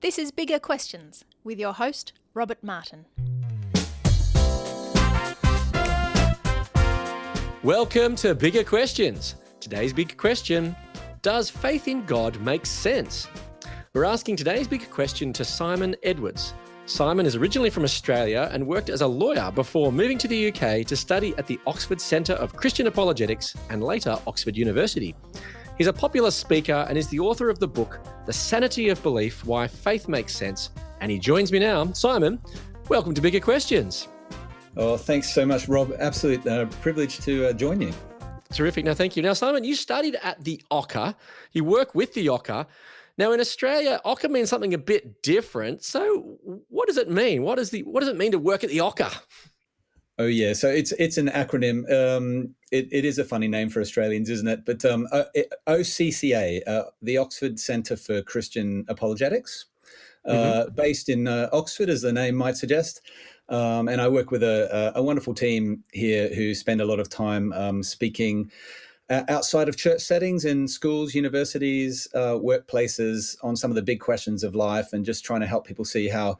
This is Bigger Questions with your host, Robert Martin. Welcome to Bigger Questions. Today's big question, does faith in God make sense? We're asking today's big question to Simon Edwards. Simon is originally from Australia and worked as a lawyer before moving to the UK to study at the Oxford Centre of Christian Apologetics and later Oxford University. He's a popular speaker and is the author of the book, The Sanity of Belief, Why Faith Makes Sense. And he joins me now. Simon, welcome to Bigger Questions. Oh, thanks so much, Rob. Absolute privilege to join you. Terrific. Now, thank you. Now, Simon, you studied at the OCCA. You work with the OCCA. Now, in Australia, OCCA means something a bit different. So what does it mean? What does it mean to work at the OCCA? Oh, yeah. So it's an acronym. It is a funny name for Australians, isn't it? But OCCA, the Oxford Centre for Christian Apologetics, based in Oxford, as the name might suggest. And I work with a wonderful team here who spend a lot of time speaking outside of church settings in schools, universities, workplaces on some of the big questions of life, and just trying to help people see how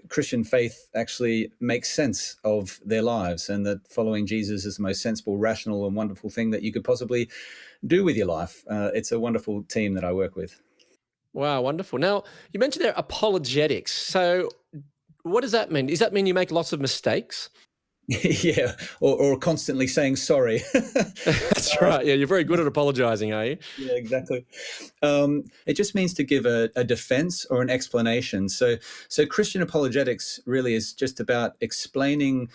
Christian faith actually makes sense of their lives, and that following Jesus is the most sensible, rational, and wonderful thing that you could possibly do with your life. It's a wonderful team that I work with. Wow, wonderful. Now, you mentioned there apologetics. So what does that mean? Does that mean you make lots of mistakes? Yeah, or constantly saying sorry. That's right. Yeah, you're very good at apologizing, are you? Yeah, exactly. It just means to give a defense or an explanation. So Christian apologetics really is just about explaining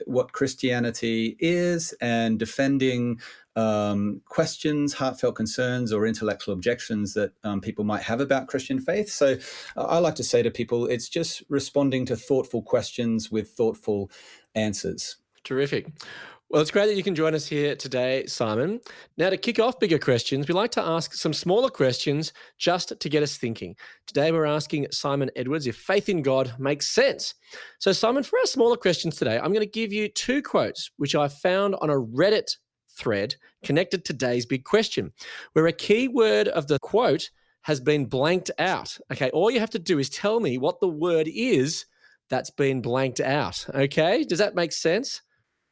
what Christianity is and defending questions, heartfelt concerns, or intellectual objections that people might have about Christian faith. So I like to say to people, it's just responding to thoughtful questions with thoughtful answers. Terrific. Well, it's great that you can join us here today, Simon. Now, to kick off Bigger Questions, we like to ask some smaller questions just to get us thinking. Today, we're asking Simon Edwards if faith in God makes sense. So, Simon, for our smaller questions today, I'm going to give you two quotes which I found on a Reddit thread connected to today's big question, where a key word of the quote has been blanked out. Okay, all you have to do is tell me what the word is that's been blanked out. Okay, does that make sense?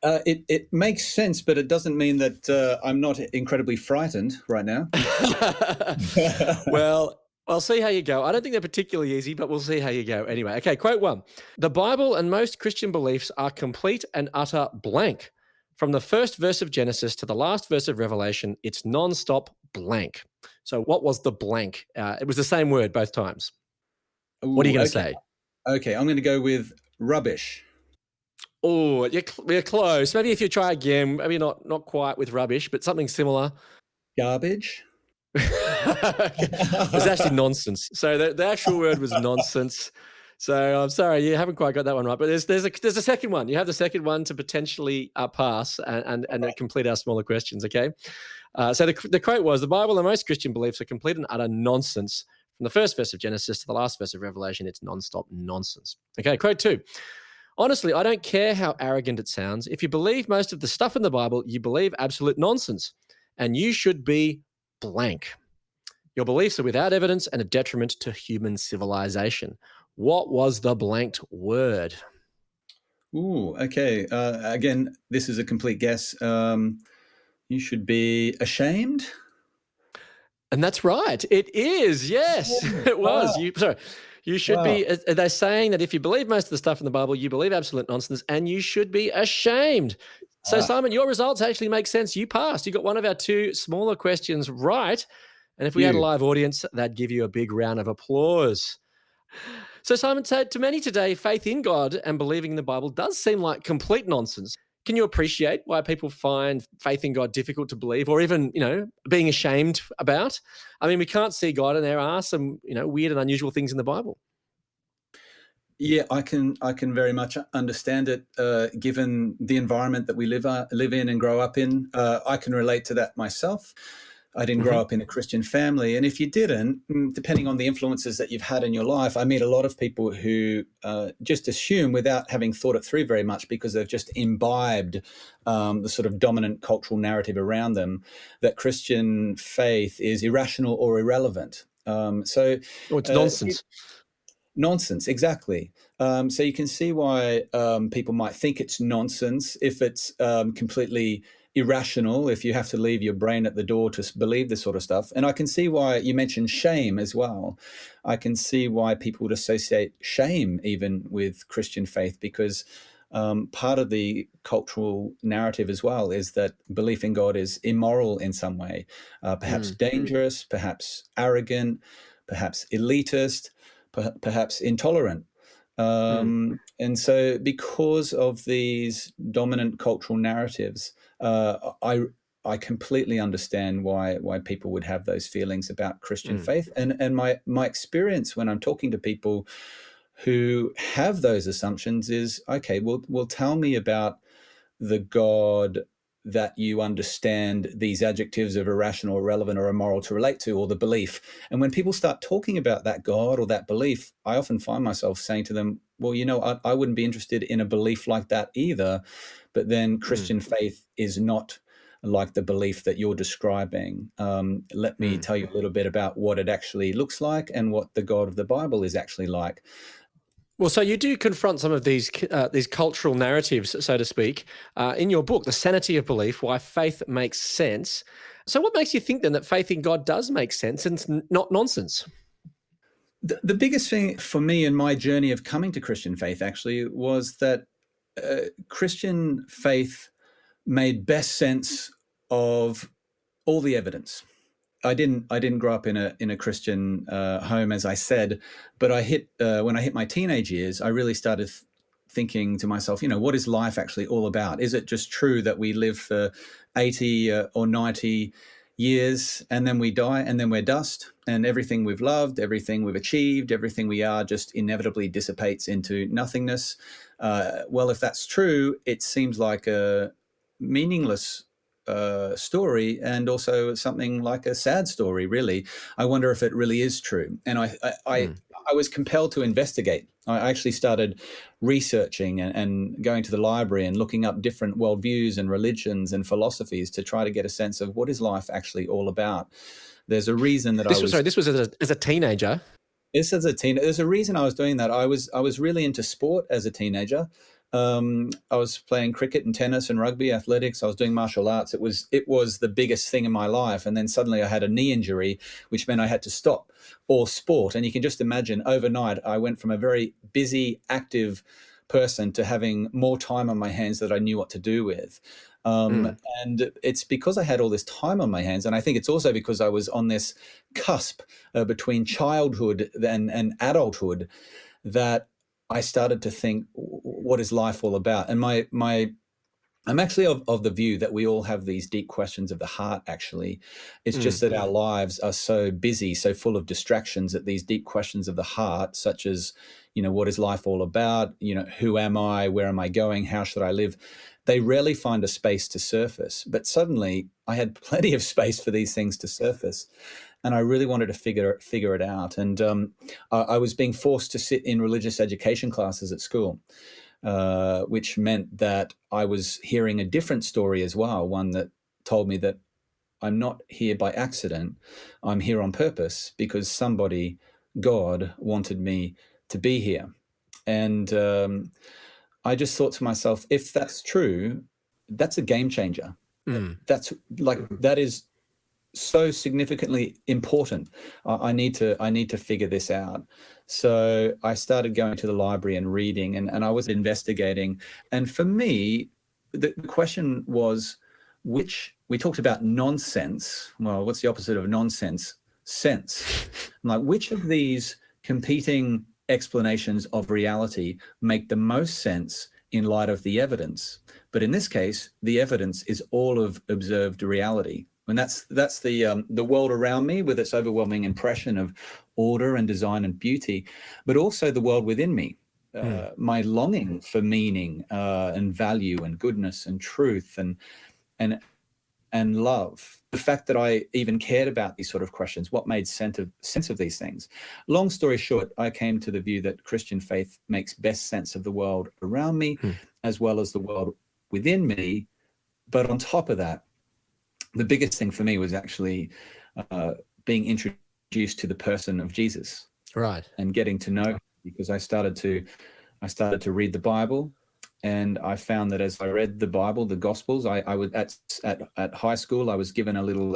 It makes sense, but it doesn't mean that I'm not incredibly frightened right now. Well, I'll see how you go. I don't think they're particularly easy, but we'll see how you go anyway. Okay, quote one. The Bible and most Christian beliefs are complete and utter blank. From the first verse of Genesis to the last verse of Revelation, it's non-stop blank. So what was the blank? It was the same word both times. What are you going to say? Okay, I'm going to go with rubbish. Oh, you're close. Maybe if you try again, maybe not quite with rubbish, but something similar. Garbage. It was actually nonsense. So the actual word was nonsense. So I'm sorry, you haven't quite got that one right. But there's a second one. You have the second one to potentially pass and complete our smaller questions, okay? So the quote was, the Bible and most Christian beliefs are complete and utter nonsense. From the first verse of Genesis to the last verse of Revelation, it's non-stop nonsense. Okay, quote two. Honestly, I don't care how arrogant it sounds. If you believe most of the stuff in the Bible, you believe absolute nonsense. And you should be blank. Your beliefs are without evidence and a detriment to human civilization. What was the blanked word? Ooh, okay. Again, this is a complete guess. You should be ashamed. And that's right. It is. Yes, it was. You should be. They're saying that if you believe most of the stuff in the Bible, you believe absolute nonsense, and you should be ashamed. So, Simon, your results actually make sense. You passed. You got one of our two smaller questions right. And if we had a live audience, that'd give you a big round of applause. So, Simon, to many today, faith in God and believing in the Bible does seem like complete nonsense. Can you appreciate why people find faith in God difficult to believe, or even, being ashamed about? I mean, we can't see God, and there are some, weird and unusual things in the Bible. Yeah, I can very much understand it, given the environment that we live in and grow up in. I can relate to that myself. I didn't grow up in a Christian family. And if you didn't, depending on the influences that you've had in your life, I meet a lot of people who just assume, without having thought it through very much, because they've just imbibed the sort of dominant cultural narrative around them, that Christian faith is irrational or irrelevant. Oh, it's nonsense. Nonsense, exactly. So you can see why people might think it's nonsense if it's completely irrational, if you have to leave your brain at the door to believe this sort of stuff. And I can see why you mentioned shame as well. I can see why people would associate shame even with Christian faith, because part of the cultural narrative as well is that belief in God is immoral in some way, perhaps dangerous, perhaps arrogant, perhaps elitist, perhaps intolerant. And so because of these dominant cultural narratives, I completely understand why people would have those feelings about Christian faith. And my experience when I'm talking to people who have those assumptions is, okay, well tell me about the God that you understand these adjectives of irrational, irrelevant, or immoral to relate to, or the belief. And when people start talking about that God or that belief, I often find myself saying to them, well, I wouldn't be interested in a belief like that either. But then Christian faith is not like the belief that you're describing. Let me tell you a little bit about what it actually looks like and what the God of the Bible is actually like. Well, so you do confront some of these cultural narratives, so to speak, in your book, The Sanity of Belief, Why Faith Makes Sense. So what makes you think then that faith in God does make sense and it's not nonsense? The biggest thing for me in my journey of coming to Christian faith actually was that Christian faith made best sense of all the evidence. I didn't grow up in a Christian home, as I said, but when I hit my teenage years, I really started thinking to myself, what is life actually all about? Is it just true that we live for 80 or 90 years and then we die and then we're dust, and everything we've loved, everything we've achieved, everything we are just inevitably dissipates into nothingness? Well, if that's true, it seems like a meaningless story, and also something like a sad story, really. I wonder if it really is true. And I was compelled to investigate. I actually started researching and going to the library and looking up different worldviews and religions and philosophies to try to get a sense of what is life actually all about. There's a reason that This was as a teenager. This as a teenager. There's a reason I was doing that. I was really into sport as a teenager. I was playing cricket and tennis and rugby, athletics. I was doing martial arts. It was the biggest thing in my life. And then suddenly I had a knee injury, which meant I had to stop all sport. And you can just imagine, overnight, I went from a very busy, active person to having more time on my hands that I knew what to do with. And it's because I had all this time on my hands, and I think it's also because I was on this cusp between childhood and adulthood, that I started to think, what is life all about? And I'm actually of the view that we all have these deep questions of the heart, actually. It's just that our lives are so busy, so full of distractions, that these deep questions of the heart, such as, what is life all about? Who am I? Where am I going? How should I live? They rarely find a space to surface. But suddenly I had plenty of space for these things to surface. And I really wanted to figure it out. And I was being forced to sit in religious education classes at school, which meant that I was hearing a different story as well, one that told me that I'm not here by accident. I'm here on purpose because somebody, God, wanted me to be here. And I just thought to myself, if that's true, that's a game changer. That is so significantly important. I need to figure this out. So I started going to the library and reading, and I was investigating. And for me, the question was, we talked about nonsense. Well, what's the opposite of nonsense? Sense. Like, which of these competing explanations of reality make the most sense in light of the evidence? But in this case, the evidence is all of observed reality. And that's the world around me with its overwhelming impression of order and design and beauty, but also the world within me, my longing for meaning and value and goodness and truth and love. The fact that I even cared about these sort of questions, what made sense of these things. Long story short, I came to the view that Christian faith makes best sense of the world around me, as well as the world within me. But on top of that, the biggest thing for me was actually being introduced introduced to the person of Jesus, Right. and getting to know, because I started to read the Bible, and I found that as I read the Bible, the Gospels, I would at high school I was given a little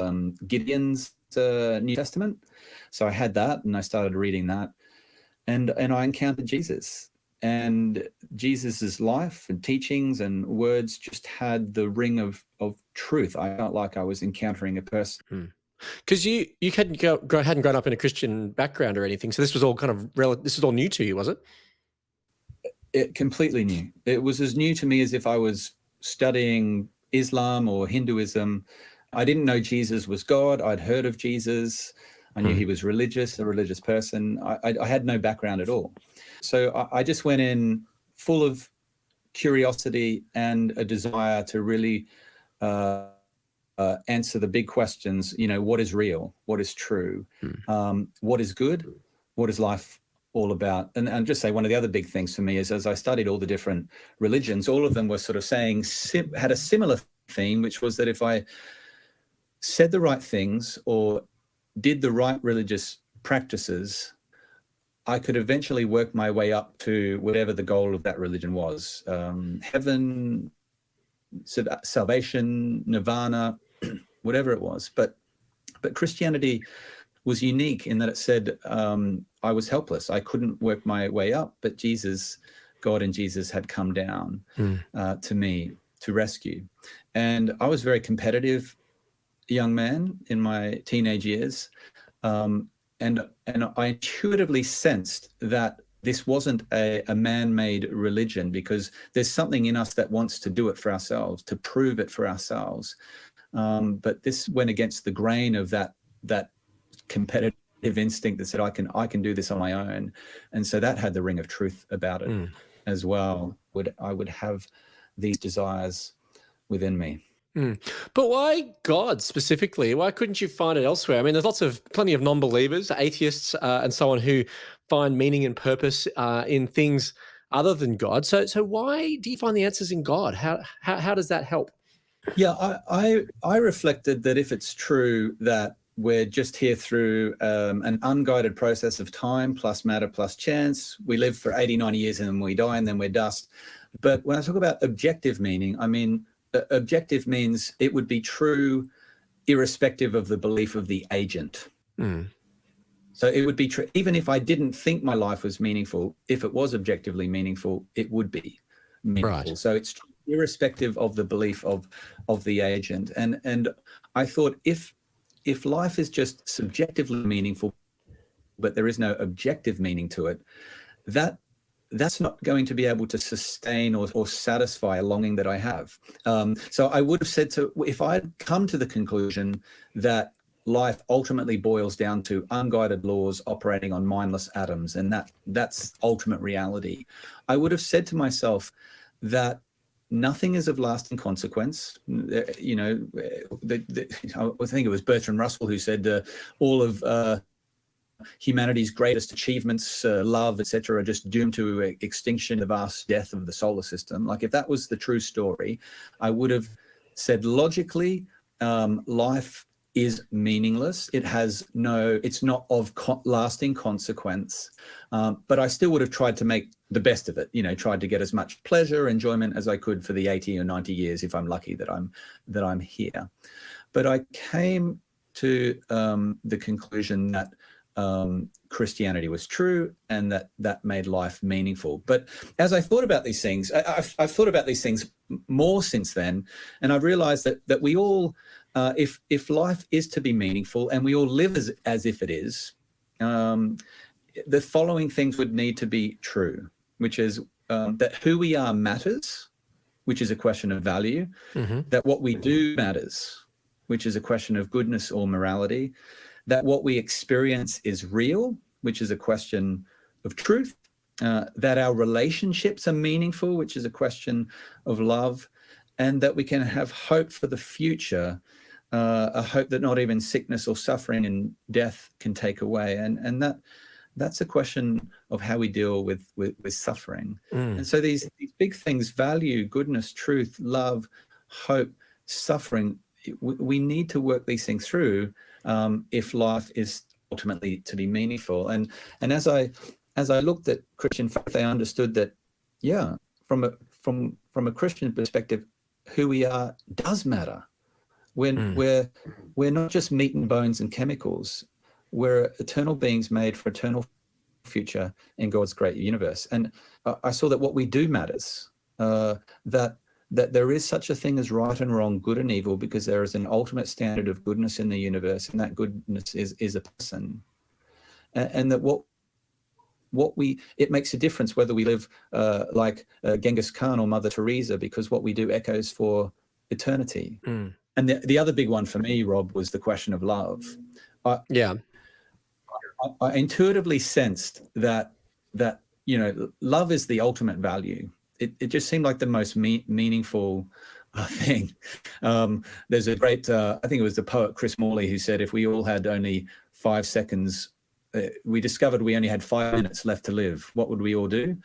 Gideon's New Testament, so I had that, and I started reading that, and I encountered Jesus, and Jesus's life and teachings and words just had the ring of truth. I felt like I was encountering a person. Because you hadn't grown up in a Christian background or anything, so this was all kind of this was all new to you, was it? It completely new. It was as new to me as if I was studying Islam or Hinduism. I didn't know Jesus was God. I'd heard of Jesus. I knew he was religious, a religious person. I had no background at all. So I just went in full of curiosity and a desire to really answer the big questions. What is real? What is true? What is good? What is life all about? And just say one of the other big things for me is, as I studied all the different religions, all of them were sort of saying, had a similar theme, which was that if I said the right things or did the right religious practices, I could eventually work my way up to whatever the goal of that religion was. Heaven, salvation, nirvana, whatever it was. But Christianity was unique in that it said I was helpless. I couldn't work my way up, but God and Jesus had come down to me to rescue. And I was a very competitive young man in my teenage years. And I intuitively sensed that this wasn't a man-made religion, because there's something in us that wants to do it for ourselves, to prove it for ourselves. But this went against the grain of that competitive instinct that said, I can do this on my own. And so that had the ring of truth about it as well. I would have these desires within me. But why God specifically? Why couldn't you find it elsewhere? I mean, there's plenty of non-believers, atheists, and so on, who find meaning and purpose in things other than God. So why do you find the answers in God? How does that help? Yeah, I reflected that if it's true that we're just here through an unguided process of time plus matter plus chance, we live for 80, 90 years and then we die and then we're dust. But when I talk about objective meaning, I mean, objective means it would be true irrespective of the belief of the agent. So it would be true, even if I didn't think my life was meaningful, if it was objectively meaningful, it would be meaningful. Right. So it's irrespective of the belief of the agent. And I thought, if life is just subjectively meaningful, but there is no objective meaning to it, that's not going to be able to sustain or satisfy a longing that I have. So I would have said, if I'd come to the conclusion that life ultimately boils down to unguided laws operating on mindless atoms, and that's ultimate reality, I would have said to myself that nothing is of lasting consequence. I think it was Bertrand Russell who said all of humanity's greatest achievements, love, etc., are just doomed to extinction, the vast death of the solar system. Like, if that was the true story, I would have said logically, life is meaningless. It's not of lasting consequence. But I still would have tried to make the best of it, tried to get as much pleasure, enjoyment as I could for the 80 or 90 years, if I'm lucky that I'm here. But I came to the conclusion that Christianity was true, and that made life meaningful. But as I thought about these things, I've thought about these things more since then, and I've realized that we all, if life is to be meaningful, and we all live as if it is, the following things would need to be true, which is that who we are matters, which is a question of value, that what we do matters, which is a question of goodness or morality, that what we experience is real, which is a question of truth, that our relationships are meaningful, which is a question of love, and that we can have hope for the future, a hope that not even sickness or suffering and death can take away. And that's a question of how we deal with suffering. And so these big things, value, goodness, truth, love, hope, suffering, we need to work these things through if life is ultimately to be meaningful. And as I looked at Christian faith, I understood that, yeah, from a Christian perspective, who we are does matter. We're not just meat and bones and chemicals. We're eternal beings made for eternal future in God's great universe. And I saw that what we do matters. That there is such a thing as right and wrong, good and evil, because there is an ultimate standard of goodness in the universe, and that goodness is a person. And that it makes a difference whether we live like Genghis Khan or Mother Teresa, because what we do echoes for eternity. And the other big one for me, Rob, was the question of love. I intuitively sensed that love is the ultimate value. It just seemed like the most meaningful thing. There's a great, I think it was the poet Chris Morley who said, if we all had only 5 seconds, we discovered we only had 5 minutes left to live, what would we all do?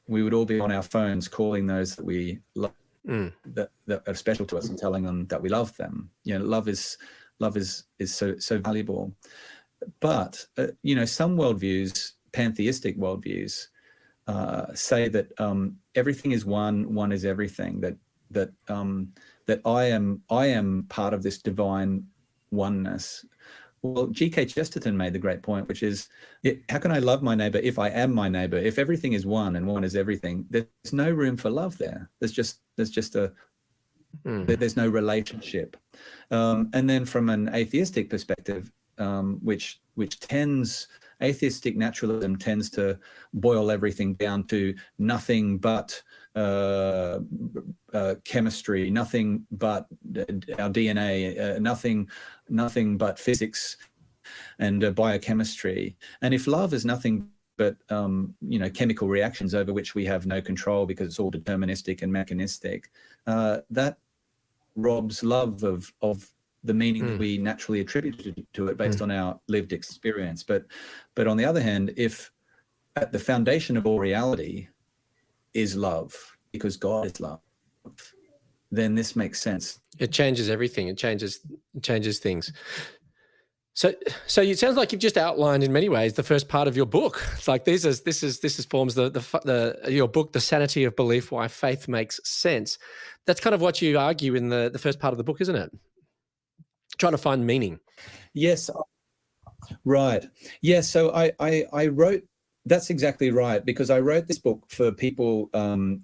We would all be on our phones calling those that we love, that are special to us, and telling them that we love them. Love is so valuable. But some worldviews, pantheistic worldviews, say that everything is one is everything. That I am part of this divine oneness. Well, G.K. Chesterton made the great point, which is, how can I love my neighbor if I am my neighbor? If everything is one and one is everything, there's no room for love there. There's no relationship. And then from an atheistic perspective, which atheistic naturalism tends to boil everything down to nothing but chemistry, nothing but our DNA, nothing but physics and biochemistry. And if love is nothing but chemical reactions over which we have no control because it's all deterministic and mechanistic, that robs love of the meaning that we naturally attribute to it based on our lived experience. But on the other hand, if at the foundation of all reality is love, because God is love, then this makes sense. It changes everything. It changes things. So it sounds like you've just outlined in many ways the first part of your book. It's like this forms your book, The Sanity of Belief: Why Faith Makes Sense. That's kind of what you argue in the first part of the book, isn't it? Trying to find meaning. Yes, right. Yeah, so I wrote, that's exactly right, because I wrote this book for people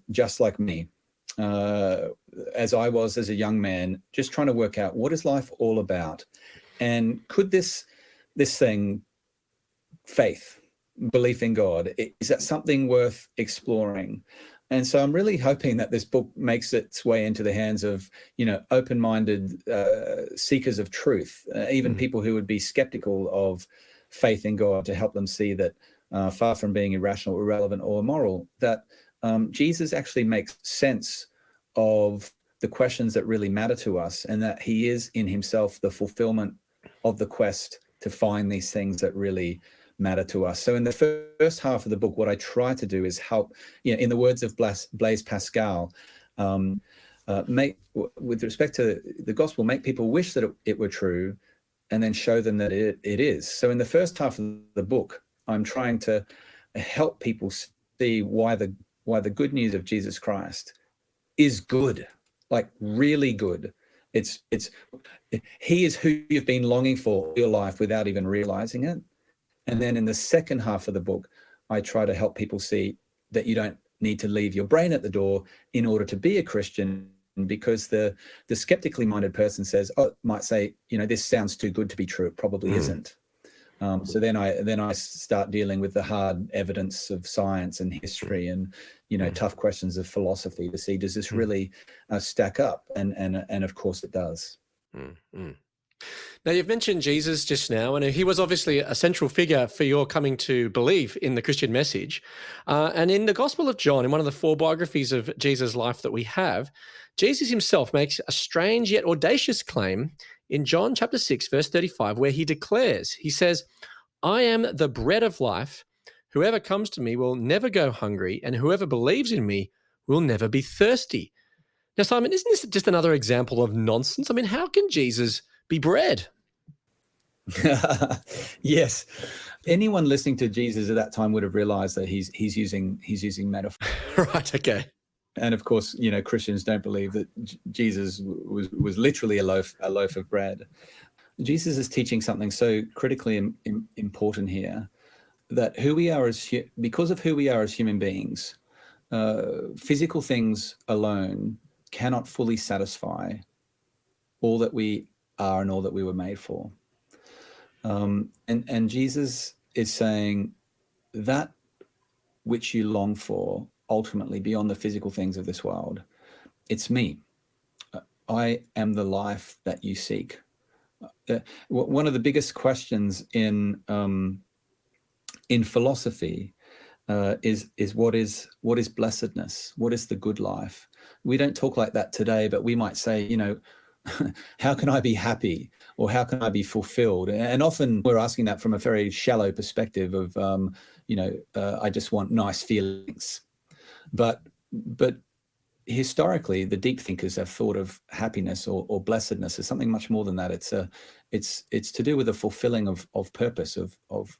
just like me, as I was as a young man, just trying to work out, what is life all about? And could this thing, faith, belief in God, is that something worth exploring? And so I'm really hoping that this book makes its way into the hands of, open-minded seekers of truth, even people who would be skeptical of faith in God, to help them see that far from being irrational, irrelevant, or immoral, that Jesus actually makes sense of the questions that really matter to us, and that he is in himself the fulfillment of the quest to find these things that really matter to us. So in the first half of the book, what I try to do is help, in the words of Blaise Pascal, make, with respect to the gospel, make people wish that it were true, and then show them that it is. So in the first half of the book, I'm trying to help people see why the good news of Jesus Christ is good, like really good. He is who you've been longing for all your life without even realizing it. And then in the second half of the book, I try to help people see that you don't need to leave your brain at the door in order to be a Christian, because the skeptically minded person might say, this sounds too good to be true. It probably isn't. So then I start dealing with the hard evidence of science and history and, tough questions of philosophy to see, does this really stack up? And of course it does. Now, you've mentioned Jesus just now, and he was obviously a central figure for your coming to believe in the Christian message. And in the Gospel of John, in one of the 4 biographies of Jesus' life that we have, Jesus himself makes a strange yet audacious claim in John chapter 6, verse 35, where he declares, he says, "I am the bread of life. Whoever comes to me will never go hungry, and whoever believes in me will never be thirsty." Now, Simon, isn't this just another example of nonsense? I mean, how can Jesus be bread? Yes. Anyone listening to Jesus at that time would have realized that he's using metaphor. Right. Okay. And of course, Christians don't believe that Jesus was literally a loaf of bread. Jesus is teaching something so critically important here, that because of who we are as human beings, physical things alone cannot fully satisfy all that we are and all that we were made for. And Jesus is saying that which you long for, ultimately beyond the physical things of this world, it's me. I am the life that you seek. One of the biggest questions in philosophy is what is blessedness? What is the good life? We don't talk like that today, but we might say, how can I be happy, or how can I be fulfilled? And often we're asking that from a very shallow perspective of, I just want nice feelings. But historically, the deep thinkers have thought of happiness or blessedness as something much more than that. It's to do with the fulfilling of purpose, of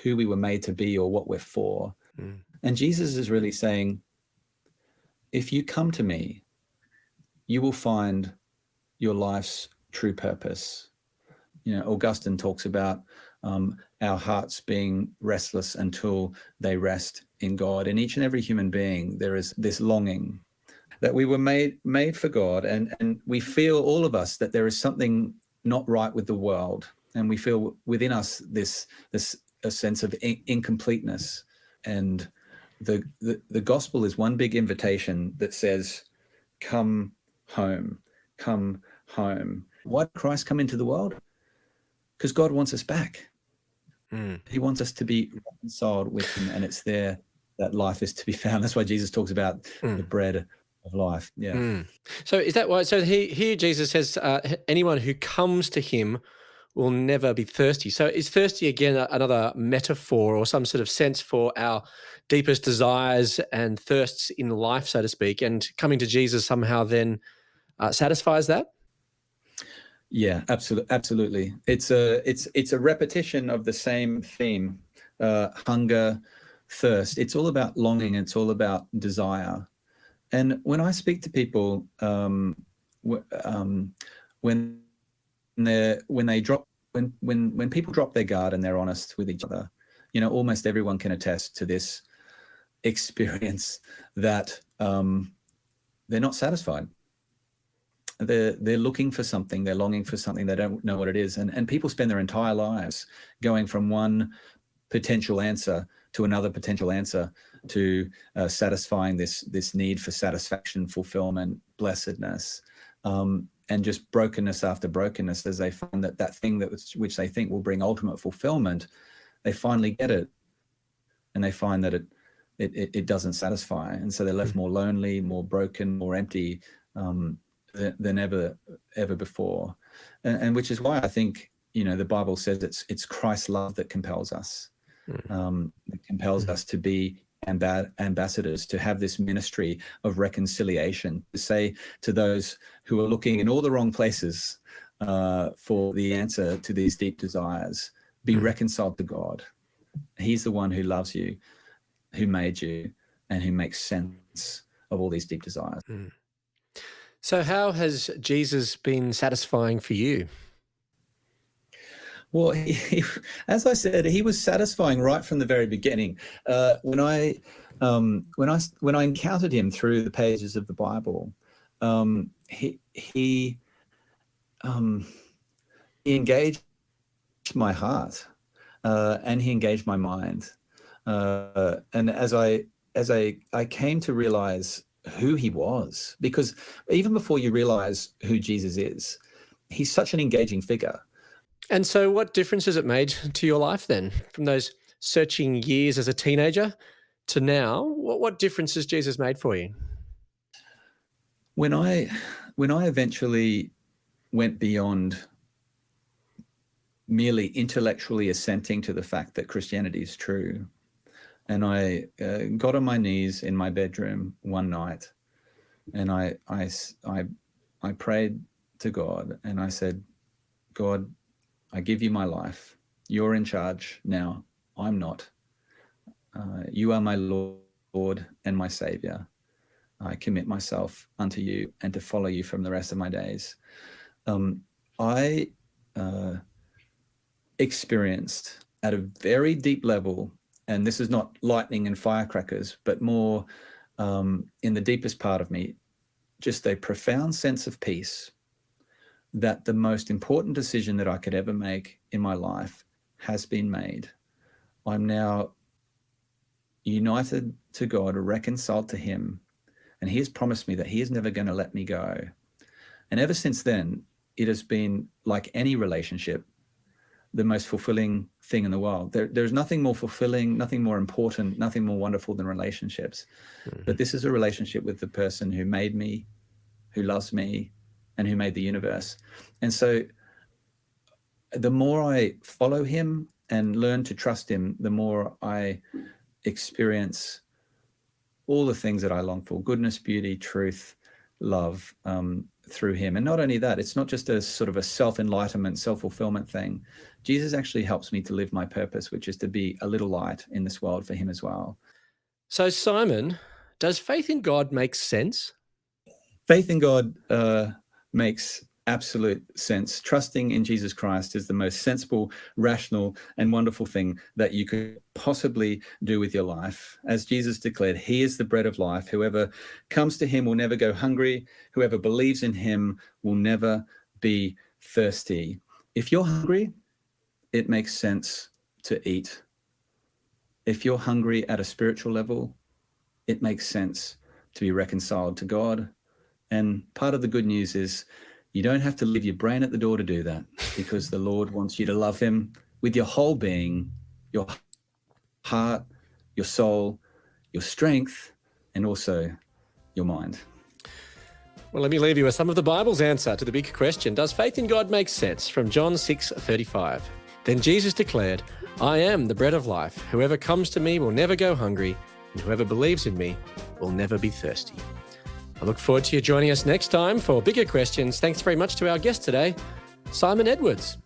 who we were made to be or what we're for. Mm. And Jesus is really saying, if you come to me, you will find your life's true purpose. Augustine talks about our hearts being restless until they rest in God. In each and every human being, there is this longing that we were made for God, and we feel, all of us, that there is something not right with the world, and we feel within us this a sense of incompleteness. And the gospel is one big invitation that says, come home, come home. Why did Christ come into the world? Because God wants us back. He wants us to be reconciled with him, and it's there that life is to be found. That's why Jesus talks about the bread of life. Yeah. So is that why? So here Jesus says, anyone who comes to him will never be thirsty. So is thirsty again another metaphor or some sort of sense for our deepest desires and thirsts in life, so to speak, and coming to Jesus somehow then satisfies that? Yeah, absolutely. It's a repetition of the same theme: hunger, thirst. It's all about longing. It's all about desire. And when I speak to people, when people drop their guard and they're honest with each other, almost everyone can attest to this experience that they're not satisfied. They're looking for something, they're longing for something, they don't know what it is. And people spend their entire lives going from one potential answer to another potential answer to satisfying this need for satisfaction, fulfillment, blessedness, and just brokenness after brokenness, as they find that thing which they think will bring ultimate fulfillment, they finally get it, and they find that it doesn't satisfy. And so they're left more lonely, more broken, more empty than ever before. And which is why I think, the Bible says it's Christ's love that compels us. It compels us to be ambassadors, to have this ministry of reconciliation, to say to those who are looking in all the wrong places for the answer to these deep desires, be reconciled to God. He's the one who loves you, who made you, and who makes sense of all these deep desires. So how has Jesus been satisfying for you? Well, as I said, he was satisfying right from the very beginning. When I encountered him through the pages of the Bible, he engaged my heart, and he engaged my mind. And as I came to realize who he was, because even before you realize who Jesus is, he's such an engaging figure. And so what difference has it made to your life then, from those searching years as a teenager to now? What difference has Jesus made for you? When I eventually went beyond merely intellectually assenting to the fact that Christianity is true, and I got on my knees in my bedroom one night, and I prayed to God, and I said, God, I give you my life. You're in charge now. I'm not. You are my Lord and my Savior. I commit myself unto you and to follow you from the rest of my days. I experienced at a very deep level, and this is not lightning and firecrackers, but more in the deepest part of me, just a profound sense of peace that the most important decision that I could ever make in my life has been made. I'm now united to God, reconciled to him, and he has promised me that he is never going to let me go. And ever since then, it has been like any relationship, the most fulfilling thing in the world. There's nothing more fulfilling, nothing more important, nothing more wonderful than relationships. Mm-hmm. But this is a relationship with the person who made me, who loves me, and who made the universe. And so the more I follow him and learn to trust him, the more I experience all the things that I long for: goodness, beauty, truth, love, through him. And not only that, it's not just a sort of a self-enlightenment, self-fulfillment thing. Jesus actually helps me to live my purpose, which is to be a little light in this world for him as well. So, Simon, does faith in God make sense? Faith in God makes absolute sense. Trusting in Jesus Christ is the most sensible, rational, and wonderful thing that you could possibly do with your life. As Jesus declared, he is the bread of life. Whoever comes to him will never go hungry. Whoever believes in him will never be thirsty. If you're hungry, it makes sense to eat. If you're hungry at a spiritual level, it makes sense to be reconciled to God. And part of the good news is you don't have to leave your brain at the door to do that, because the Lord wants you to love him with your whole being, your heart, your soul, your strength, and also your mind. Well, let me leave you with some of the Bible's answer to the big question: does faith in God make sense? From John 6:35. Then Jesus declared, I am the bread of life. Whoever comes to me will never go hungry, and whoever believes in me will never be thirsty. I look forward to you joining us next time for bigger questions. Thanks very much to our guest today, Simon Edwards.